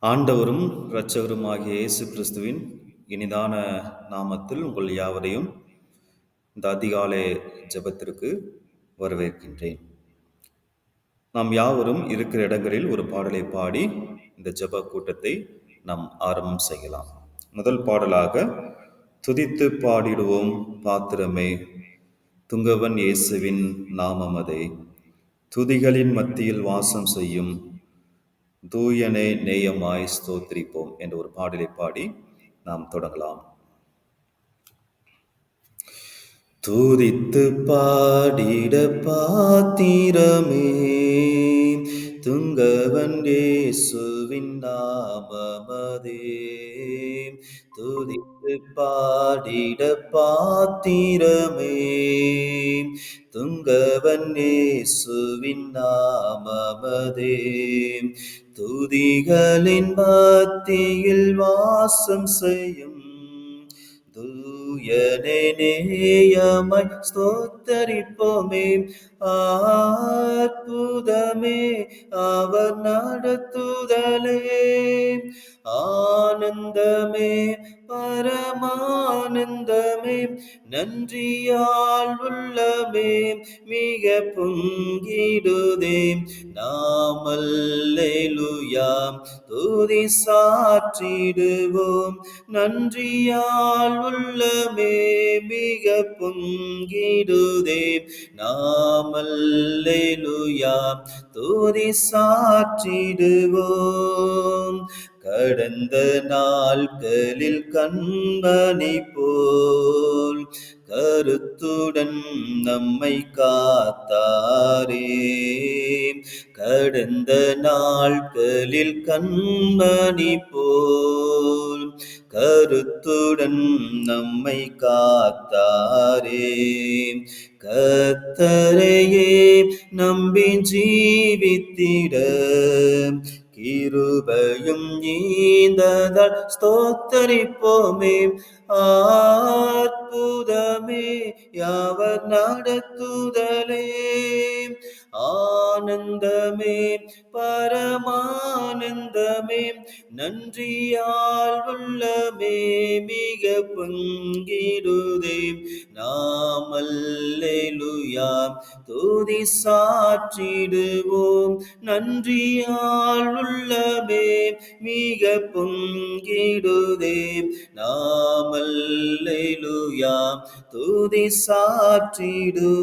ஆண்டவரும் இரட்சகருமாகிய இயேசு கிறிஸ்துவின் இனிதான நாமத்தில் உங்கள் யாவரையும் இந்த அதிகாலை ஜெபத்திற்கு வரவேற்கின்றேன். நாம் யாவரும் இருக்கிற இடங்களில் ஒரு பாடலை பாடி இந்த ஜெப கூட்டத்தை நாம் ஆரம்பம் செய்யலாம். முதல் பாடலாக துதித்து பாடிடுவோம் பாத்திரமே, துங்கவன் இயேசுவின் நாமமதே, துதிகளின் மத்தியில் வாசம் செய்யும் தூயனே நேயமாய் ஸ்தோத்திரிப்போம் என்ற ஒரு பாடலை பாடி நாம் தொடங்கலாம். துதித்து பாடிட பாத்திரமே, துங்கவன் இயேசுவின் நாமமதே, துதித்து பாடிட பாத்திரமே, துங்கவன் இயேசுவின் நாமமதே, துதிகளின் மத்தியில் வாசம் செய்யும் தூயனே நேயமாய் ஸ்தோத்தரிப்போமே, அற்புதமே அவர் நடத்துதலே, ஆனந்தமே பரமானந்தமே, நன்றியால் உள்ளமே மிக பொங்கிடுதே, நாம் அல்லேலூயா துதி சாற்றிடுவோம், நன்றியால் உள்ளமே மிக பொங்கிடுதே, நாம் அல்லேலூயா துதி சாற்றிடுவோம். கடந்த நாட்களில் கண்மணி போல் கருத்துடன் நம்மை காத்தாரே, கடந்த நாட்களில் கண்மணி போல் கருத்துடன் நம்மை காத்தாரே, கர்த்தரையே நம்பி ஜீவித்திட கிருபையும் ஈந்ததால் ஸ்தோத்தரிப்போமே, அற்புதமே யாவர் நடத்துதலே, ஆனந்தமே பரமானந்தமே, நன்றியால் உள்ளமே மிக பொங்கிடுதே, நாம் அல்லேலூயா துதி சாற்றிடுவோம், நன்றியால் உள்ளமே மிக பொங்கிடுதே, நாம் அல்லேலூயா துதி சாற்றிடுவோம்.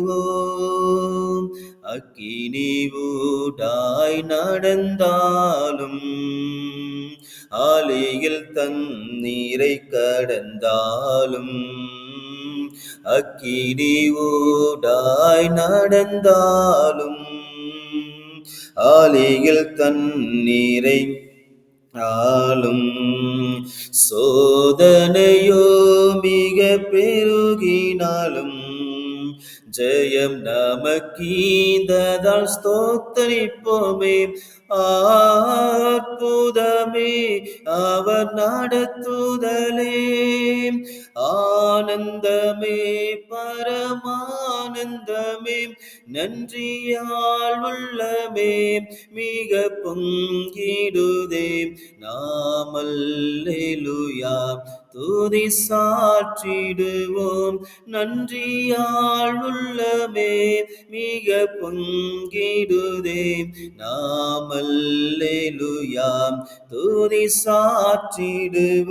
அக்கினி ஊடாய் நடந்தாலும் ஆலியில் தண்ணீரை கடந்தாலும், அக்கினி ஊடாய் நடந்தாலும் ஆலியில் தண்ணீரை ஆளும், சோதனையோ மிக பெருகினாலும் ஜெயம் நமக்கீந்ததால் ஸ்தோத்தரிப்போமே, அற்புதமே அவர் நடத்துதலே, ஆனந்தமே பரமானந்தமே, நன்றியால் உள்ளமே மிக பொங்கிடுதே, நாம் அல்லேலூயா துதி சாற்றிடுவோம், நன்றியால் உள்ளமே மிக பொங்கிடுதே, நாம் அல்லேலூயா துதி சாற்றிடுவோம்.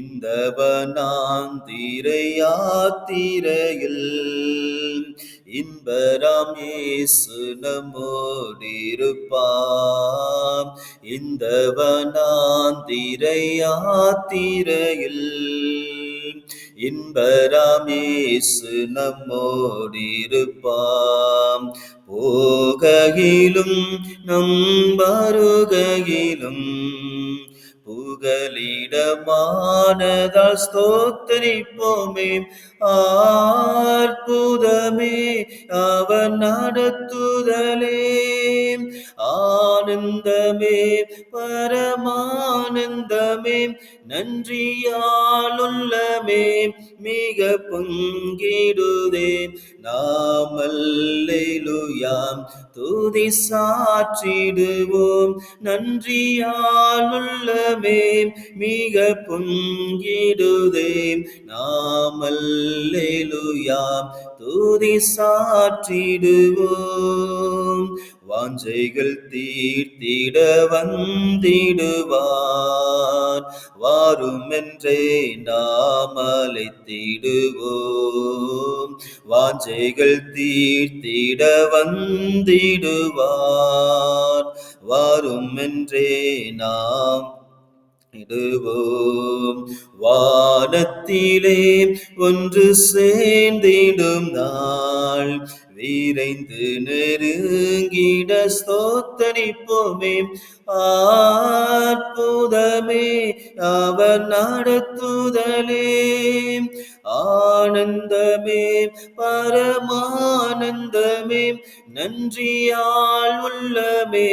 இந்த வனாந்திரை யாத்திரையில் இன்பராம் இயேசு நம்மோடிருப்பார், இந்த வனாந்திரை யாத்திரையில் இன்பராம் இயேசு நம்மோடிருப்பார், போகையிலும் நம் வருகையிலும் புகலிடமானதால் ஸ்தோத்தரிப்போமே, அற்புதமே அவர் நடத்துதலே, ஆனந்தமே பரமானந்தமே, நன்றியால் உள்ளமே மிக பொங்கிடுதே. நாம் அல்லேலூயாம் துதி சாற்றிடுவோம். நன்றியால் உள்ளமே மிக பொங்கிடுதே. நாம் அல்லேலூயாம் துதி சாற்றிடுவோம். வாஞ்சைகள் தீர்த்திட வந்திடுவார், வாருமென்றே நாம் அழைத்திடுவோம். வாஞ்சைகள் தீர்த்திட வந்திடுவார், வாருமென்றே நாம் இடுவோம். வானத்திலே ஒன்று சேர்ந்திடும் நாள் விரைந்து நெருங்கிட ஸ்தோத்தரிப்போமே. அற்புதமே அவர் நடத்துதலே, ஆனந்தமே பரமானந்தமே. நன்றியால் உள்ளமே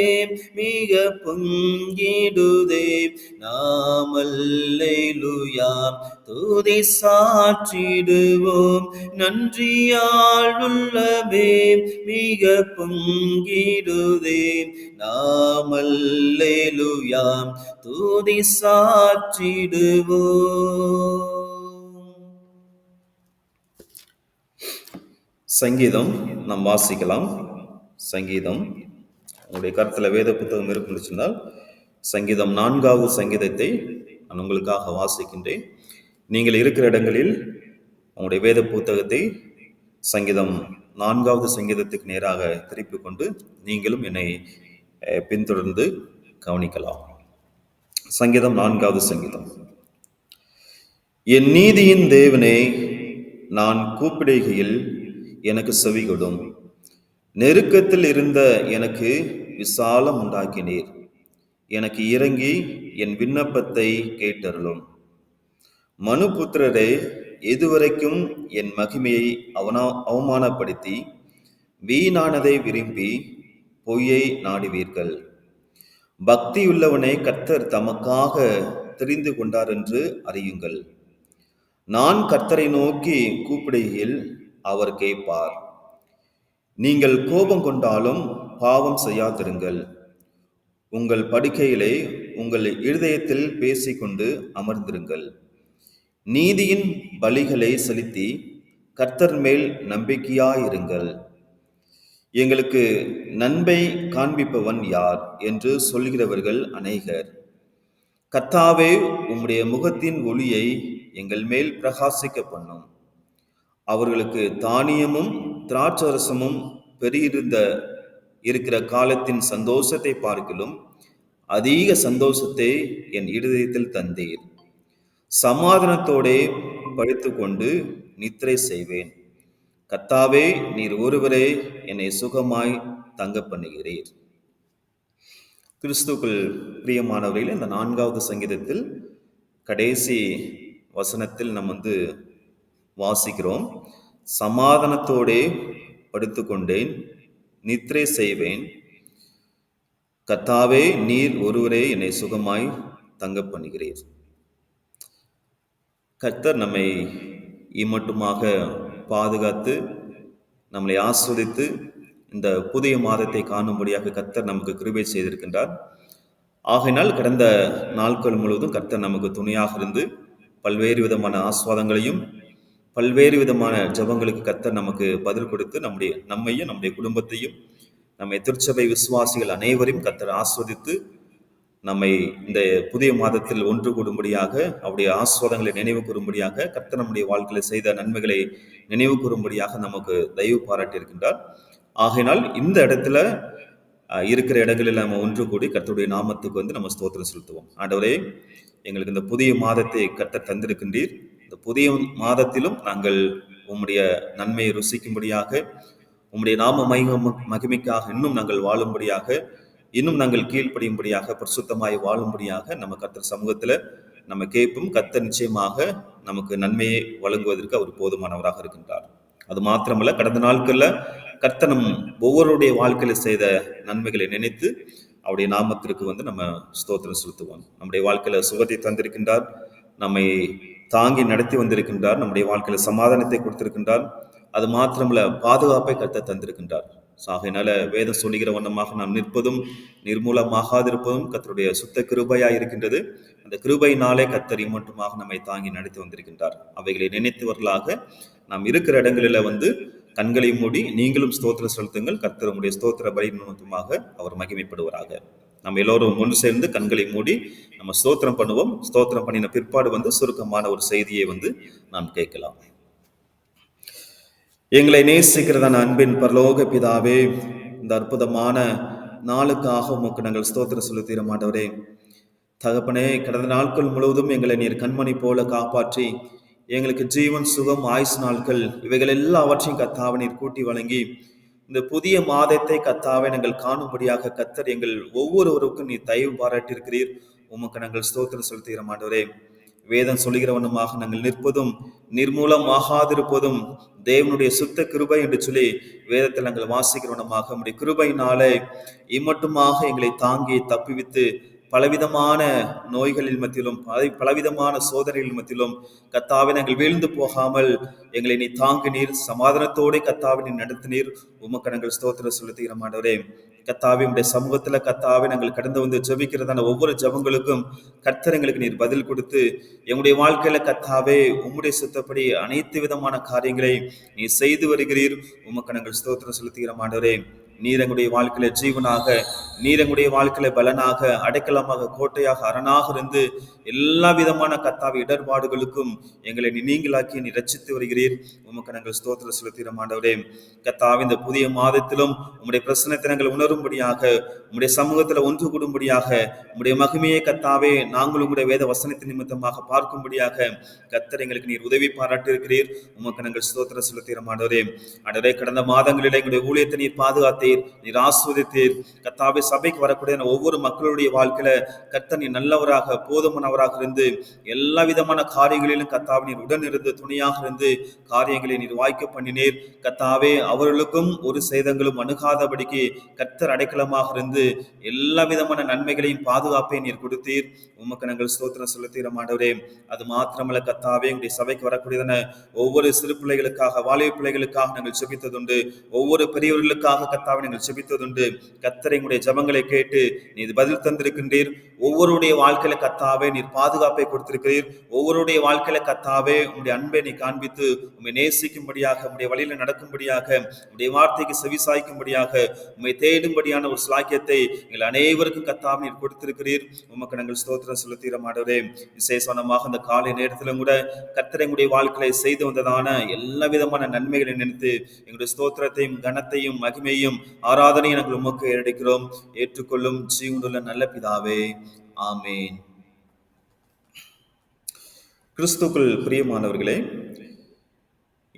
மிக பொங்கிடுதே. நாம் அல்லேலூயாம் துதி சாற்றிடுவோம். நன்றியால் உள்ளமே மிக பொங்கிடுதே. நாம் அல்லேலூயாம் துதி சாற்றிடுவோம். சங்கீதம் நாம் வாசிக்கலாம். சங்கீதம் உங்களுடைய கருத்தில் வேத புத்தகம் இருக்குன்னு சொன்னால் சங்கீதம் 4வது சங்கீதத்தை நான் உங்களுக்காக வாசிக்கின்றேன். நீங்கள் இருக்கிற இடங்களில் உங்களுடைய வேத புத்தகத்தை சங்கீதம் 4வது சங்கீதத்துக்கு நேராக திருப்பி கொண்டு நீங்களும் என்னை பின்தொடர்ந்து கவனிக்கலாம். சங்கீதம் 4வது சங்கீதம். என் நீதியின் தேவனே, நான் கூப்பிடுகையில் எனக்கு செவி கொடும். நெருக்கத்தில் இருந்த எனக்கு விசாலம் உண்டாக்கினீர். எனக்கு இறங்கி என் விண்ணப்பத்தை கேட்டருளும். மனுபுத்திரரே, எதுவரைக்கும் என் மகிமையை அவமானப்படுத்தி வீணானதை விரும்பி பொய்யை நாடுவீர்கள்? பக்தியுள்ளவனை கர்த்தர் தமக்காக தெரிந்து கொண்டார் என்று அறியுங்கள். நான் கர்த்தரை நோக்கி கூப்பிடுகையில் அவர் கேட்பார். நீங்கள் கோபம் கொண்டாலும் பாவம் செய்யாதிருங்கள். உங்கள் படுக்கையிலே உங்கள் இருதயத்தில் பேசிக்கொண்டு அமர்ந்திருங்கள். நீதியின் பலிகளை செலுத்தி கர்த்தர் மேல் நம்பிக்கையாயிருங்கள். எங்களுக்கு நன்மை காண்பிப்பவன் யார் என்று சொல்கிறவர்கள் அநேகர். கர்த்தாவே, உம்முடைய முகத்தின் ஒளியை எங்கள் மேல் பிரகாசிக்க பண்ணும். அவர்களுக்கு தானியமும் திராட்சரசமும் பெருகிருந்த இருக்கிற காலத்தின் சந்தோஷத்தை பார்க்கிலும் அதிக சந்தோஷத்தை என் இருதயத்தில் தந்தீர். சமாதானத்தோடே படுத்துக்கொண்டு நித்திரை செய்வேன். கர்த்தாவே, நீர் ஒருவரே என்னை சுகமாய் தங்க பண்ணுகிறீர். கிறிஸ்துக்குள் பிரியமானவர்களே, இந்த 4வது சங்கீதத்தில் கடைசி வசனத்தில் நாம் வாசிக்கிறோம். சமாதானத்தோடே படுத்துக்கொண்டேன், நித்திரை செய்வேன். கர்த்தாவே, நீர் ஒருவரே என்னை சுகமாய் தங்க பண்ணுகிறீர். கர்த்தர் நம்மை இம்மட்டுமாக பாதுகாத்து நம்மளை ஆஸ்வதித்து இந்த புதிய மாதத்தை காணும்படியாக கர்த்தர் நமக்கு கிருபை செய்திருக்கின்றார். ஆகையினால் கடந்த நாட்கள் முழுவதும் கர்த்தர் நமக்கு துணையாக இருந்து பல்வேறு விதமான ஆஸ்வாதங்களையும் பல்வேறு விதமான ஜெபங்களுக்கு கர்த்தர் நமக்கு பதில் கொடுத்து நம்மையும் நம்முடைய குடும்பத்தையும் நம்மை திருச்சபை விசுவாசிகள் அனைவரையும் கர்த்தர் ஆஸ்வதித்து நம்மை இந்த புதிய மாதத்தில் ஒன்று கூடும்படியாக அவருடைய ஆஸ்வாதங்களை நினைவு கூறும்படியாக கர்த்தர் நம்முடைய வாழ்க்கையில் செய்த நன்மைகளை நினைவு கூறும்படியாக நமக்கு தயவு பாராட்டியிருக்கின்றார். ஆகையினால் இந்த இடத்துல இருக்கிற இடங்களில் நம்ம ஒன்று கூடி கர்த்தருடைய நாமத்துக்கு நம்ம ஸ்தோத்திரம் செலுத்துவோம். ஆண்டவரே, எங்களுக்கு இந்த புதிய மாதத்தை கர்த்தர் தந்திருக்கின்றீர். இந்த புதிய மாதத்திலும் நாங்கள் உம்முடைய நன்மையை ருசிக்கும்படியாக உம்முடைய நாம மகிமைக்காக இன்னும் நாங்கள் வாழும்படியாக இன்னும் நாங்கள் கீழ்ப்படியும்படியாக பரிசுத்தமாய் வாழும்படியாக நம்ம கர்த்தர் சமூகத்தில் நம்ம கேட்போம். கர்த்தர் நிச்சயமாக நமக்கு நன்மையை வழங்குவதற்கு அவர் போதுமானவராக இருக்கின்றார். அது மாத்திரமல்ல, கடந்த நாட்களில் கர்த்தர் நம் ஒவ்வொருடைய வாழ்க்கையில செய்த நன்மைகளை நினைத்து அவருடைய நாமத்திற்கு நம்ம ஸ்தோத்திரம் செலுத்துவோம். நம்முடைய வாழ்க்கையில சுகத்தை தந்திருக்கின்றார், நம்மை தாங்கி நடத்தி வந்திருக்கின்றார். நம்முடைய வாழ்க்கையில சமாதானத்தை கொடுத்திருக்கின்றார். அது மாத்திரமல்ல, பாதுகாப்பை கர்த்தர் தந்திருக்கின்றார். ஆகையினால வேதம் சொல்லுகிற வண்ணமாக நாம் நிற்பதும் நிர்மூலமாகாதிருப்பதும் கர்த்தருடைய சுத்த கிருபையாய் இருக்கின்றது. அந்த கிருபையினாலே கர்த்தர் இம்மட்டுமாக நம்மை தாங்கி நடத்தி வந்திருக்கின்றார். அவைகளை நினைத்தவர்களாக நாம் இருக்கிற இடங்களில கண்களை மூடி நீங்களும் ஸ்தோத்திரம் செலுத்துங்கள். கர்த்தர் உங்களுடைய ஸ்தோத்திர பலி நிமித்தமாக அவர் மகிமைப்படுவராக. நம்ம எல்லோரும் ஒன்று சேர்ந்து கண்களை மூடி நம்ம ஸ்தோத்திரம் பண்ணுவோம். ஸ்தோத்திரம் பண்ணின பிற்பாடு சுருக்கமான ஒரு செய்தியை நாம் கேட்கலாம். எங்களை நேசிக்கிறதான அன்பின் பரலோக பிதாவே, இந்த அற்புதமான நாளுக்காக உமக்கு நாங்கள் ஸ்தோத்திரம் செலுத்துகிற ஆண்டவரே. தகப்பனே, கடந்த நாட்கள் முழுவதும் எங்களை நீர் கண்மணி போல காப்பாற்றி எங்களுக்கு ஜீவன், சுகம், ஆயுசு நாட்கள் இவைகள் எல்லாவற்றையும் கர்த்தாவே நீர் கூட்டி வழங்கி இந்த புதிய மாதத்தை கர்த்தாவே நாங்கள் காணும்படியாக கர்த்தர் எங்கள் ஒவ்வொருவருக்கும் நீர் தயவு பாராட்டியிருக்கிறீர். உமக்கு நாங்கள் ஸ்தோத்திரம் செலுத்துகிற ஆண்டவரே. வேதம் சொல்லுகிற வண்ணமாக நாங்கள் நிற்பதும் நிர்மூலமாகாதிருப்பதும் தேவனுடைய சுத்த கிருபை என்று சொல்லி வேதத்தில் நாங்கள் வாசிக்கிற வண்ணமாக நம்முடைய கிருபையினாலே இம்மட்டுமாக எங்களை தாங்கி தப்புவித்து பலவிதமான நோய்களின் மத்தியிலும் பலவிதமான சோதனைகளின் மத்தியிலும் கர்த்தாவே நாங்கள் வீழ்ந்து போகாமல் எங்களை நீ தாங்கினீர். சமாதானத்தோடு கர்த்தாவே நீ நடத்தினீர். உமக்கு நாங்கள் ஸ்தோத்திரம் செலுத்துகிற ஆண்டவரே. கர்த்தாவே உடைய சமூகத்துல கர்த்தாவே நாங்கள் கடந்து வந்து ஜெபிக்கிறதான ஒவ்வொரு ஜெபங்களுக்கும் கர்த்தர் எங்களுக்கு நீர் பதில் கொடுத்து எங்களுடைய வாழ்க்கையில கர்த்தாவே உம்முடைய சித்தப்படி அனைத்து விதமான காரியங்களை நீ செய்து வருகிறீர். உமக்கு நாங்கள் ஸ்தோத்திரம் செலுத்துகிற ஆண்டவரே. நீர் எங்களுடைய வாழ்க்கையில ஜீவனாக, நீர் எங்களுடைய வாழ்க்கையில பலனாக, அடைக்கலமாக, கோட்டையாக, அரணாக இருந்து எல்லா விதமான கர்த்தாவே இடர்பாடுகளுக்கும் எங்களை நீங்களாக்கி நீ ரட்சித்து வருகிறீர். உமக்கு நாங்கள் ஸ்தோத்திரம் செலுத்துகிற ஆண்டவரே. கர்த்தாவே, இந்த புதிய மாதத்திலும் உம்முடைய பிரசன்னத்தை நாங்கள் உணரும்படியாக, உம்முடைய சமூகத்துல ஒன்று கூடும்படியாக, உம்முடைய மகிமையை கர்த்தாவே நாங்கள் உம்முடைய வேத வசனத்தின் நிமித்தமாக பார்க்கும்படியாக கர்த்தர் எங்களுக்கு நீர் உதவி பாராட்டி இருக்கிறீர். உமக்கு நாங்கள் ஸ்தோத்திரம் செலுத்துகிற ஆண்டவரே. ஆண்டவரே, கடந்த மாதங்களில் எங்களுடைய ஊழியத்தை நீர் பாதுகாத்தீர், நீர் ஆசீர்வதித்தீர். கர்த்தாவே, சபைக்கு வரக்கூடிய ஒவ்வொரு மக்களுடைய வாழ்க்கையில கர்த்தர் நீர் நல்லவராக, போதுமானவராக இருந்து எல்லா விதமான காரியங்களிலும் கர்த்தாவே நீர் உடன் இருந்து துணையாக இருந்து காரியங்களை நீர் வாய்க்க பண்ணினீர். கர்த்தாவே, அவர்களுக்கும் ஒரு சேதங்களும் அணுகாதபடிக்கு கர்த்தர் அடைக்கலமாக இருந்து எல்லா விதமான நன்மைகளையும் பாதுகாப்பை நீர் கொடுத்தீர். உமக்கு நாங்கள் ஸ்தோத்திரம் செலுத்துகிற ஆண்டவரே. அது மாத்திரமல்ல கர்த்தாவே, உங்களுடைய சபைக்கு வரக்கூடியதான ஒவ்வொரு சிறு பிள்ளைகளுக்காக, வாலிப பிள்ளைகளுக்காக நாங்கள் செபித்ததுண்டு. ஒவ்வொரு பெரியவர்களுக்காக கர்த்தாவே நாங்கள் செபித்ததுண்டு. கர்த்தர் எங்களுடைய ஜெபங்களை கேட்டு நீர் பதில் தந்திருக்கின்றீர். ஒவ்வொருடைய வாழ்க்கையில கர்த்தாவே நீர் பாதுகாப்பை கொடுத்திருக்கிறீர். ஒவ்வொருடைய வாழ்க்கையில கர்த்தாவே உங்களுடைய அன்பை நீ காண்பித்து உம்மை நேசிக்கும்படியாக, உம்முடைய வழியில நடக்கும்படியாக, உம்முடைய வார்த்தைக்கு செவிசாய்க்கும்படியாக, உம்மை தேடும்படியான ஒரு ஸ்லாக்கியத்தை எங்கள் அனைவருக்கும் கர்த்தாவே நீர் கொடுத்திருக்கிறீர். உமக்கு நாங்கள் ஸ்தோத்திரம் செலுத்துகிற ஆண்டவரே. விசேஷமாக அந்த காலை நேரத்திலும் கூட கர்த்தர் எங்களுடைய வாழ்க்கையை செய்து வந்ததான எல்லா விதமான நன்மைகளை நினைத்து எங்களுடைய ஸ்தோத்திரத்தையும் கனத்தையும் மகிமையும் ஆராதனையும் நாங்கள் உமக்கு ஏறெடுக்கிறோம். ஏற்றுக்கொள்ளும் ஜீவனுள்ள நல்ல பிதாவே, ஆமேன். கிறிஸ்துக்குள் பிரியமானவர்களே,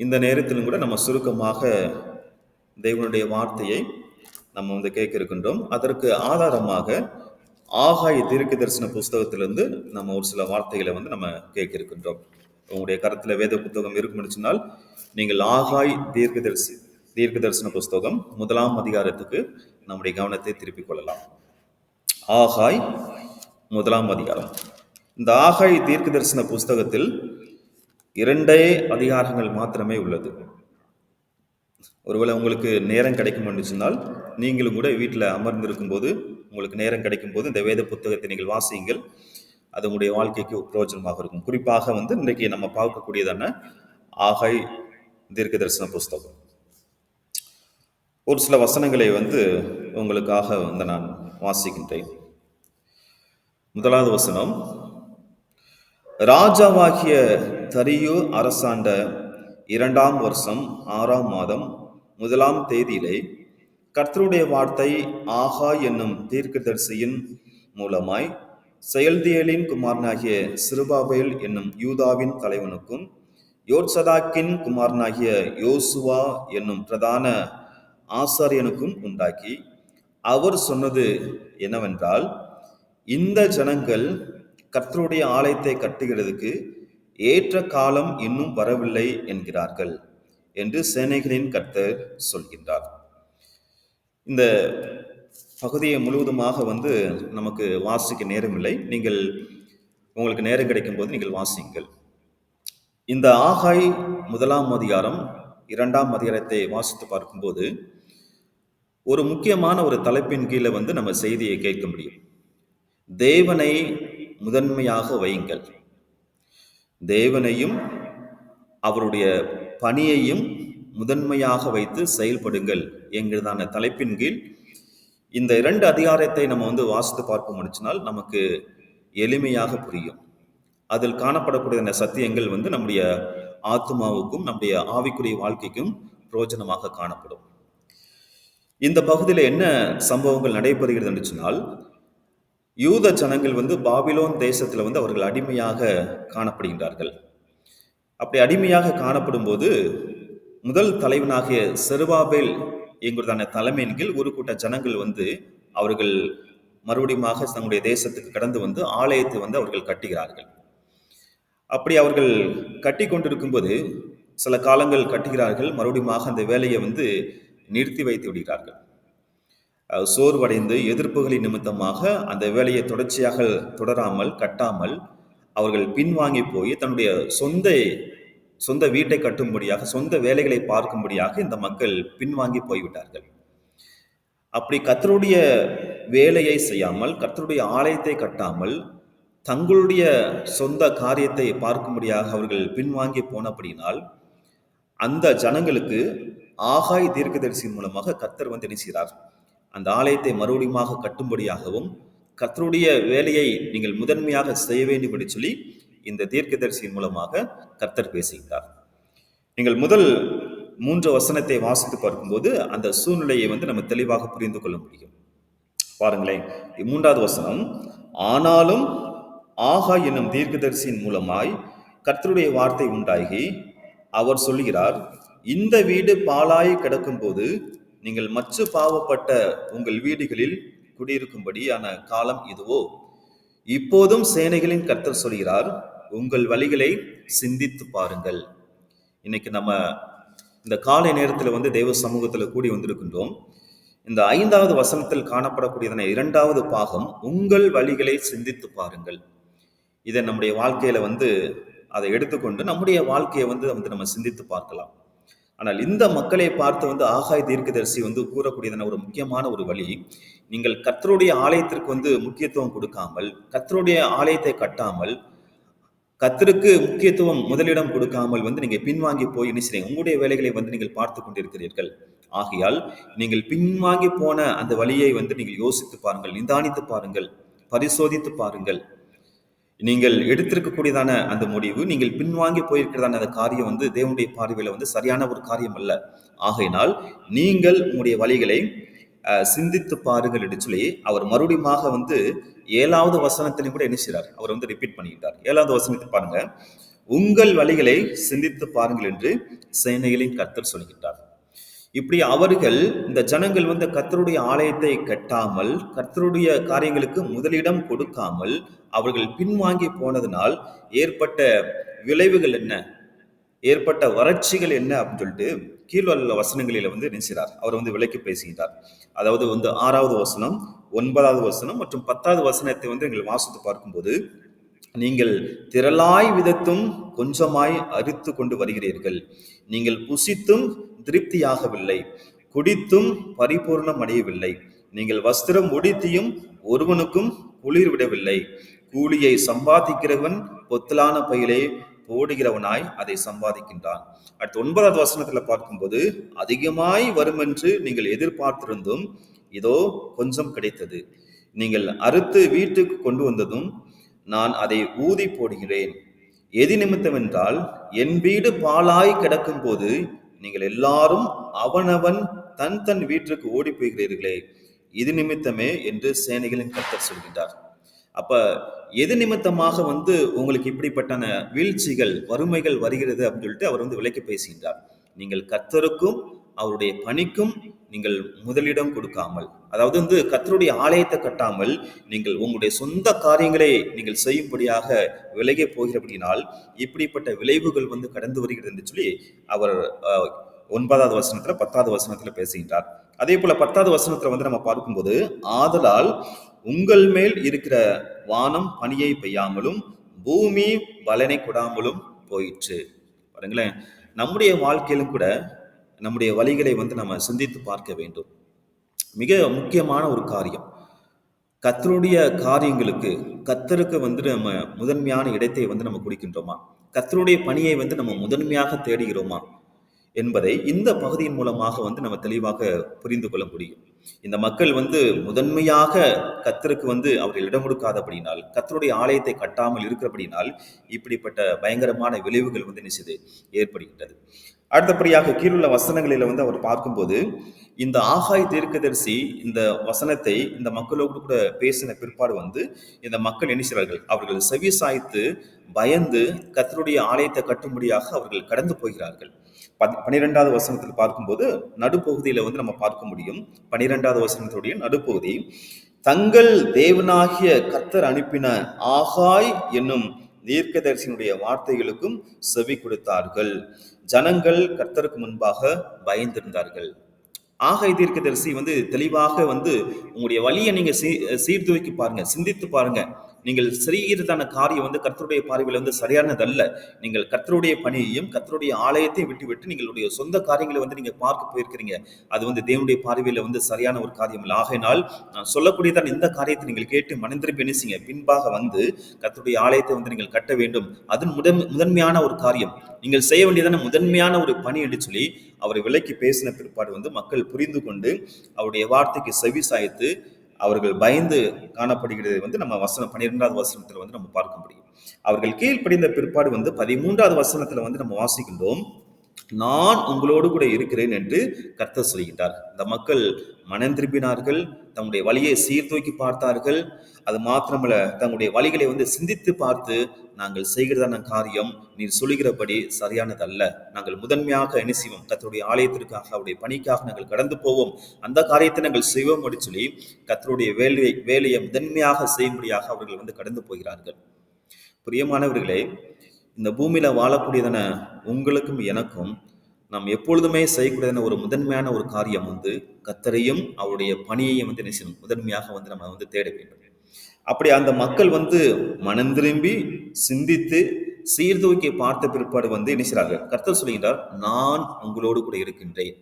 இந்த நேரத்திலும் கூட நம்ம சுருக்கமாக தேவனுடைய வார்த்தையை நம்ம கேட்க இருக்கின்றோம். அதற்கு ஆதாரமாக ஆகாய தீர்க்க தரிசன புஸ்தகத்திலிருந்து நம்ம ஒரு சில வார்த்தைகளை நம்ம கேட்க இருக்கின்றோம். உங்களுடைய கருத்துல வேத புத்தகம் இருக்குன்னு சொன்னால் நீங்கள் ஆகாய் தீர்க்க தரிசன புஸ்தகம் 1ஆம் அதிகாரத்துக்கு நம்முடைய கவனத்தை திருப்பிக் கொள்ளலாம். ஆகாய் 1ஆம் அதிகாரம். இந்த ஆகாய் தீர்க்க தரிசன புஸ்தகத்தில் 2 அதிகாரங்கள் மாத்திரமே உள்ளது. ஒருவேளை உங்களுக்கு நேரம் கிடைக்கும் சொன்னால் நீங்களும் கூட வீட்டில் அமர்ந்திருக்கும் போது, உங்களுக்கு நேரம் கிடைக்கும் போது இந்த வேத புத்தகத்தை நீங்கள் வாசியுங்கள். அது உங்களுடைய வாழ்க்கைக்கு பிரயோஜனமாக இருக்கும். குறிப்பாக இன்றைக்கு நம்ம பார்க்கக்கூடியதான ஆகாய் தீர்க்க தரிசன புஸ்தகம். ஒரு சில வசனங்களை உங்களுக்காக நான் வாசிக்கின்றேன். 1வது வசனம். ராஜாவாகிய தரியு அரசாண்ட 2ஆம் வருஷம் 6ஆம் மாதம் 1ஆம் தேதியிலே கர்த்தருடைய வார்த்தை ஆகாய் என்னும் தீர்க்கதரிசியின் மூலமாய் செயல்தியேலின் குமாரனாகிய சிறுபாபேல் என்னும் யூதாவின் தலைவனுக்கும் யோர்சதாக்கின் குமாரனாகிய யோசுவா என்னும் பிரதான ஆசாரியனுக்கும் உண்டாக்கி, அவர் சொன்னது என்னவென்றால், இந்த ஜனங்கள் கர்த்தருடைய ஆலயத்தை கட்டுகிறதுக்கு ஏற்ற காலம் இன்னும் வரவில்லை என்கிறார்கள் என்று சேனைகளின் கர்த்தர் சொல்கின்றார். இந்த பகுதியை முழுவதுமாக நமக்கு வாசிக்க நேரமில்லை. நீங்கள் உங்களுக்கு நேரம் கிடைக்கும் போது நீங்கள் வாசியுங்கள். இந்த ஆகாய் 1ஆம் அதிகாரம் 2ஆம் அதிகாரத்தை வாசித்து பார்க்கும்போது ஒரு முக்கியமான ஒரு தலைப்பின் கீழே வந்து நம்ம செய்தியை கேட்க முடியும். தேவனை முதன்மையாக வையுங்கள், தேவனையும் அவருடைய பணியையும் முதன்மையாக வைத்து செயல்படுங்கள் என்கிறதான தலைப்பின் கீழ் இந்த 2 அதிகாரத்தை நம்ம வந்து வாசித்து பார்க்க முடிச்சினால் நமக்கு எளிமையாக புரியும். அதில் காணப்படக்கூடிய சத்தியங்கள் வந்து நம்முடைய ஆத்மாவுக்கும் நம்முடைய ஆவிக்குரிய வாழ்க்கைக்கும் பிரயோஜனமாக காணப்படும். இந்த பகுதியில் என்ன சம்பவங்கள் நடைபெறுகிறது என்று சொன்னால், யூத ஜனங்கள் வந்து பாபிலோன் தேசத்தில் வந்து அவர்கள் அடிமையாக காணப்படுகின்றார்கள். அப்படி அடிமையாக காணப்படும் போது முதல் தலைவனாகிய செருபாபேல் என்கிறதான தலைமையின் கீழ் ஒரு கூட்ட ஜனங்கள் வந்து அவர்கள் மறுபடியும் தங்களுடைய தேசத்துக்கு கடந்து வந்து ஆலயத்தை வந்து அவர்கள் கட்டுகிறார்கள். அப்படி அவர்கள் கட்டி கொண்டிருக்கும் போது சில காலங்கள் கட்டுகிறார்கள், மறுபடியும் அந்த வேலையை வந்து நிறுத்தி வைத்து விடுகிறார்கள். சோர்வடைந்து எதிர்ப்புகளின் நிமித்தமாக அந்த வேலையை தொடர்ச்சியாக தொடராமல் கட்டாமல் அவர்கள் பின்வாங்கி போய் தன்னுடைய சொந்த வீட்டை கட்டும்படியாக, சொந்த வேலைகளை பார்க்கும்படியாக இந்த மக்கள் பின்வாங்கி போய்விட்டார்கள். அப்படி கர்த்தருடைய வேலையை செய்யாமல், கர்த்தருடைய ஆலயத்தை கட்டாமல், தங்களுடைய சொந்த காரியத்தை பார்க்கும்படியாக அவர்கள் பின்வாங்கி போனபடியினால் அந்த ஜனங்களுக்கு ஆகாய் தீர்க்கதரிசியின் மூலமாக கர்த்தர் வந்து நினைக்கிறார், அந்த ஆலயத்தை மறுபடியும் கட்டும்படியாகவும் கர்த்தருடைய வேலையை நீங்கள் முதன்மையாக செய்ய வேண்டும் என்று சொல்லி இந்த தீர்க்கதரிசியின் மூலமாக கர்த்தர் பேசுகிறார். நீங்கள் முதல் 3 வசனத்தை வாசித்து பார்க்கும்போது அந்த சூழ்நிலையை வந்து நம்ம தெளிவாக புரிந்து கொள்ள முடியும். பாருங்களேன், 3வது வசனம், ஆனாலும் ஆகாய் என்னும் தீர்க்கதரிசியின் மூலமாய் கர்த்தருடைய வார்த்தை உண்டாகி அவர் சொல்கிறார், இந்த வீடு பாழாய் கிடக்கும் போது நீங்கள் மற்ற பாவப்பட்ட உங்கள் வீடுகளில் குடியிருக்கும்படியான காலம் இதுவோ? இப்போதும் சேனைகளின் கர்த்தர் சொல்கிறார், உங்கள் வழிகளை சிந்தித்து பாருங்கள். இன்னைக்கு நம்ம இந்த காலை நேரத்தில் வந்து தேவ சமூகத்தில் கூடி வந்திருக்கின்றோம். இந்த 5வது வசனத்தில் காணப்படக்கூடியதான 2வது பாகம், உங்கள் வழிகளை சிந்தித்து பாருங்கள். இதை நம்முடைய வாழ்க்கையில வந்து அதை எடுத்துக்கொண்டு நம்முடைய வாழ்க்கையை வந்து நம்ம சிந்தித்து பார்க்கலாம். ஆனால் இந்த மக்களை பார்த்து வந்து ஆகாய் தீர்க்கதரிசி வந்து கூறக்கூடியதான ஒரு முக்கியமான ஒரு வழி, நீங்கள் கர்த்தருடைய ஆலயத்திற்கு வந்து முக்கியத்துவம் கொடுக்காமல், கர்த்தருடைய ஆலயத்தை கட்டாமல், கர்த்தருக்கு முக்கியத்துவம் முதலிடம் கொடுக்காமல் வந்து நீங்க பின்வாங்கி போய் என்ன செய்றீங்க, உங்களுடைய வேலைகளை வந்து நீங்கள் பார்த்து கொண்டிருக்கிறீர்கள். ஆகையால் நீங்கள் பின்வாங்கி போன அந்த வழியை வந்து நீங்கள் யோசித்து பாருங்கள், நிதானித்து பாருங்கள், பரிசோதித்து பாருங்கள். நீங்கள் எடுத்திருக்கக்கூடியதான அந்த முடிவு, நீங்கள் பின்வாங்கி போயிருக்கிறதான அந்த காரியம் வந்து தேவனுடைய பார்வையில வந்து சரியான ஒரு காரியம் அல்ல. ஆகையினால் நீங்கள் உங்களுடைய வழிகளை சிந்தித்து பாருங்கள் என்று சொல்லி அவர் மறுபடியும் வந்து 7வது வசனத்திலையும் கூட என்ன செய்றார், அவர் வந்து ரிப்பீட் பண்ணிட்டார். 7வது வசனத்தை பாருங்க, உங்கள் வழிகளை சிந்தித்து பாருங்கள் என்று சேனைகளின் கர்த்தர் சொல்கிறார். இப்படி அவர்கள், இந்த ஜனங்கள் வந்து கர்த்தருடைய ஆலயத்தை கட்டாமல், கர்த்தருடைய காரியங்களுக்கு முதலிடம் கொடுக்காமல் அவர்கள் பின்வாங்கி போனதனால் ஏற்பட்ட விளைவுகள் என்ன, ஏற்பட்ட வறட்சிகள் என்ன அப்படின்னு சொல்லிட்டு கீழ்வள்ள வசனங்களில வந்து நினைச்சார், அவர் வந்து விளக்கி பேசுகிறார். அதாவது வந்து 6வது வசனம், 9வது வசனம் மற்றும் 10வது வசனத்தை வந்து நீங்கள் வாசித்து பார்க்கும்போது, நீங்கள் திரளாய் விதத்தும் கொஞ்சமாய் அரித்து கொண்டு வருகிறீர்கள், நீங்கள் புசித்தும் திருப்தியாகவில்லை, குடித்தும் பரிபூர்ணம் அடையவில்லை, நீங்கள் வஸ்திரம் உடுத்தியும் ஒருவனுக்கும் குளிர் விடவில்லை, கூலியை சம்பாதிக்கிறவன் பொத்தலான பையிலே போடுகிறவனாய் அதை சம்பாதிக்கின்றான். அடுத்து 9வது வசனத்துல பார்க்கும்போது, அதிகமாய் வரும் என்று நீங்கள் எதிர்பார்த்திருந்தும் இதோ கொஞ்சம் கிடைத்தது, நீங்கள் அறுத்து வீட்டுக்கு கொண்டு வந்ததும் நான் அதை ஊதி போடுகிறேன். எது நிமித்தம் என்றால், என் வீடு பாழாய் கிடக்கும் போது நீங்கள் எல்லாரும் அவனவன் தன் தன் வீட்டுக்கு ஓடி போகிறீர்களே, இது நிமித்தமே என்று சேனைகளின் கர்த்தர் சொல்கின்றார். அப்ப எது நிமித்தமாக வந்து உங்களுக்கு இப்படிப்பட்ட வீழ்ச்சிகள், வறுமைகள் வருகிறது அப்படின்னு சொல்லிட்டு அவர் வந்து விளக்கி பேசுகின்றார். நீங்கள் கர்த்தருக்கும் அவருடைய பணிக்கும் நீங்கள் முதலிடம் கொடுக்காமல், அதாவது வந்து கர்த்தருடைய ஆலயத்தை கட்டாமல் நீங்கள் உங்களுடைய சொந்த காரியங்களை நீங்கள் செய்யும்படியாக விலகி போகிறபடினால் இப்படிப்பட்ட விளைவுகள் வந்து கடந்து வருகிறது என்று சொல்லி அவர் 9வது வசனத்துல 10வது வசனத்துல பேசுகின்றார். அதே போல 10வது வசனத்துல வந்து நம்ம பார்க்கும்போது, ஆதலால் உங்கள் மேல் இருக்கிற வானம் பனியை பெய்யாமலும் பூமி பலனை கொடாமலும் போயிற்று. பாருங்களேன், நம்முடைய வாழ்க்கையிலும் கூட நம்முடைய வழிகளை வந்து நம்ம சிந்தித்து பார்க்க வேண்டும். மிக முக்கியமான ஒரு காரியம். கர்த்தருடைய காரியங்களுக்கு கர்த்தருக்கு வந்து நம்ம முதன்மையான இடத்தை வந்து நம்ம கொடுக்கின்றோமா? கர்த்தருடைய பணியை வந்து நம்ம முதன்மையாக தேடுகிறோமா? என்பதை இந்த பகுதியின் மூலமாக வந்து நம்ம தெளிவாக புரிந்து கொள்ள முடியும். இந்த மக்கள் வந்து முதன்மையாக கர்த்தருக்கு வந்து அவர்கள் இடம் கொடுக்காதபடியினால், கர்த்தருடைய ஆலயத்தை கட்டாமல் இருக்கிறபடியினால், இப்படிப்பட்ட பயங்கரமான விளைவுகள் வந்து என்ன செய்து ஏற்படுகின்றது. அடுத்தபடியாக கீழுள்ள வசனங்களில வந்து அவர் பார்க்கும்போது, இந்த ஆகாய் தீர்க்கதரிசி இந்த வசனத்தை இந்த மக்களோடு கூட பேசின பிற்பாடு வந்து இந்த மக்கள் என்ன செய்கிறார்கள்? அவர்கள் செவி சாய்த்து பயந்து கர்த்தருடைய ஆலயத்தை கட்டும்படியாக அவர்கள் கடந்து போகிறார்கள். 12வது வசனத்தில் பார்க்கும்போது நடுப்பகுதியில வந்து நம்ம பார்க்க முடியும். 12வது வசனத்துடைய நடுப்பகுதி, தங்கள் தேவனாகிய கர்த்தர் அனுப்பின ஆகாய் என்னும் தீர்க்கதரிசியினுடைய வார்த்தைகளுக்கும் செவி கொடுத்தார்கள். ஜனங்கள் கர்த்தருக்கு முன்பாக பயந்திருந்தார்கள். ஆகாய் தீர்க்கதரிசி வந்து தெளிவாக வந்து உங்களுடைய வழியை நீங்க சீர்தூக்கி பாருங்க, சிந்தித்து பாருங்க. நீங்கள் செய்கிறதான காரியம் வந்து கர்த்தருடைய பார்வையில் வந்து சரியானதல்ல. நீங்கள் கர்த்தருடைய பணியையும் கர்த்தருடைய ஆலயத்தையும் விட்டு நீங்களுடைய சொந்த காரியங்களை வந்து நீங்க பார்க்க போயிருக்கிறீங்க. அது வந்து தேவனுடைய பார்வையில் வந்து சரியான ஒரு காரியம் இல்லை. ஆகையினால் நான் சொல்லக்கூடியதான் இந்த காரியத்தை நீங்கள் கேட்டு மனந்திருப்பி நினைச்சீங்க, பின்பாக வந்து கர்த்தருடைய ஆலயத்தை வந்து நீங்கள் கட்ட வேண்டும். அது முதன்மையான ஒரு காரியம். நீங்கள் செய்ய வேண்டியதான முதன்மையான ஒரு பணி என்று சொல்லி அவரை விலைக்கு பேசின பிற்பாடு வந்து மக்கள் புரிந்து கொண்டு அவருடைய வார்த்தைக்கு செவி சாய்த்து அவர்கள் பயந்து காணப்படுகிறது வந்து நம்ம வசனம் 12வது வசனத்துல வந்து நம்ம பார்க்க முடியும். அவர்கள் கீழ்ப்படிந்த பிற்பாடு வந்து 13வது வசனத்துல வந்து நம்ம வாசிக்கின்றோம், நான் உங்களோடு கூட இருக்கிறேன் என்று கர்த்தர் சொல்கின்றார். இந்த மக்கள் மனம் திரும்பினார்கள், தங்களுடைய வழியை சீர்தூக்கி பார்த்தார்கள். அது மாத்திரமல்ல, தங்களுடைய வழிகளை வந்து சிந்தித்து பார்த்து, நாங்கள் செய்கிறதான காரியம் நீர் சொல்லுகிறபடி சரியானதல்ல, நாங்கள் முதன்மையாக என்ன செய்வோம், கர்த்தருடைய ஆலயத்திற்காக அவருடைய பணிக்காக நாங்கள் கடந்து போவோம், அந்த காரியத்தை நாங்கள் செய்வோம் என்று சொல்லி கர்த்தருடைய வேலையை முதன்மையாக செய்யும்படியாக அவர்கள் வந்து கடந்து போகிறார்கள். பிரியமானவர்களே, இந்த பூமியில வாழக்கூடியதான உங்களுக்கும் எனக்கும் நாம் எப்பொழுதுமே செய்யக்கூடியதான ஒரு முதன்மையான ஒரு காரியம் வந்து கர்த்தரையும் அவருடைய பணியையும் வந்து நிச்சயம் முதன்மையாக வந்து நம்ம வந்து தேட வேண்டும். அப்படி அந்த மக்கள் வந்து மனம் திரும்பி சிந்தித்து சீர்தூக்கி பார்த்த பிற்பாடு வந்து என்ன செய்றார்கள்? கர்த்தர் சொல்லுகின்றார், நான் உங்களோடு கூட இருக்கின்றேன்.